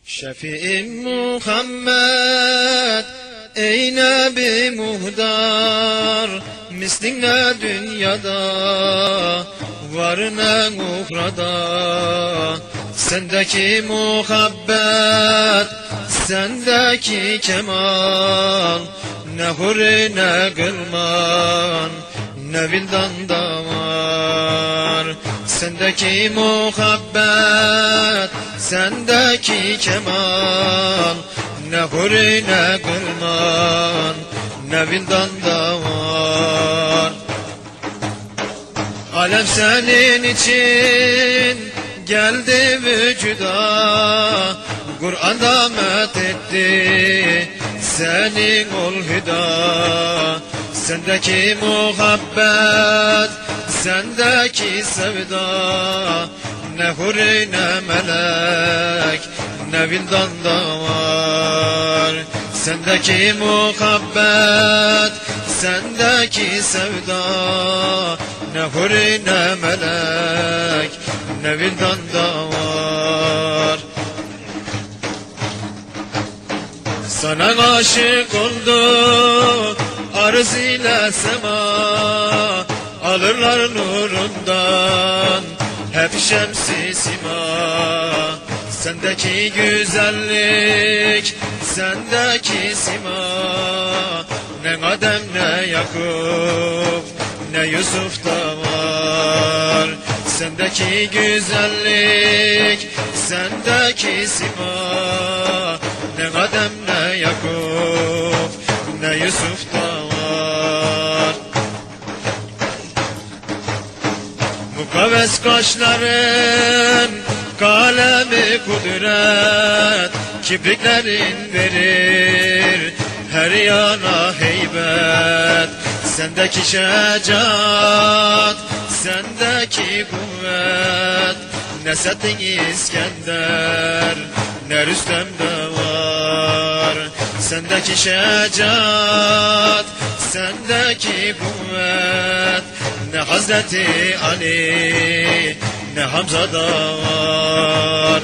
Şefi'im Muhammed, ey Nebi muhdar, mislin ne dünyada, var ne uhrada. Sendeki muhabbet, sendeki kemal, ne hur ne gılman, ne vildan da var. Sendeki muhabbet, sendeki kemal, ne hur ne gılman, ne vildan da var. Alem senin için geldi vücuda, Kur'an'da methetti senin ol hüda. Sendeki muhabbet, sendeki sevda, ne hur ne melek, ne vildan da var. Sendeki muhabbet, sendeki sevda, ne hur ne melek, ne vildan da var. Sana aşık oldu arz ile sema, alırlar nurundan hep şemsi sima. Sendeki güzellik, sendeki sima, ne Adem ne Yakup ne Yusuf da var. Sendeki güzellik, sendeki sima, ne Adem ne Yakup ne Yusuf da var. Mukavves kaşların kalemi kudret, kipriklerin verir her yana heybet. Sendeki şecaat, sendeki kuvvet, ne Seddin İskender ne Rüstem de var. Sendeki şecaat, sendeki kuvvet, ne Hazreti Ali ne Hamza da var.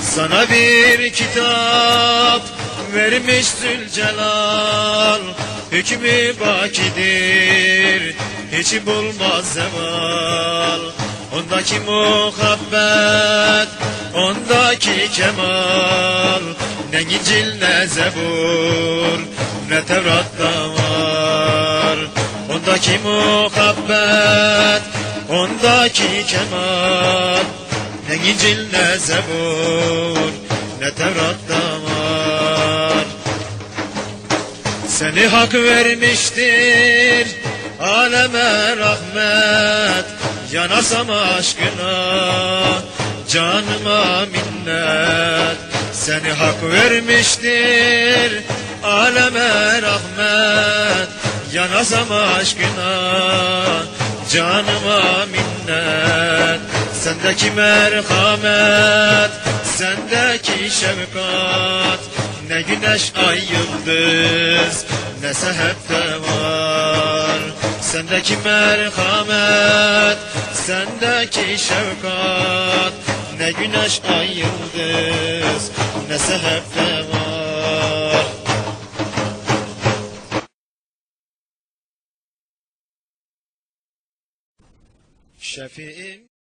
Sana bir kitap vermiş Zülcelal, hükmü bakidir, hiç bulmaz zeval. Ondaki muhabbet, ondaki kemal, ne İncil ne Zebur ne Tevrat'ta var. Ondaki muhabbet, ondaki kemal, ne İncil ne Zebur ne Tevrat'ta var. Seni hak vermiştir aleme rahmet, yanasam aşkına canıma minnet. Seni hak vermiştir aleme rahmet, yanasam aşkına canıma minnet. Sendeki merhamet, sendeki şefkat, ne güneş ay yıldız ne sehepte var. Sendeki merhamet, sendeki şefkat, ne güneş ay yıldız ne sehepte var. Şefi'im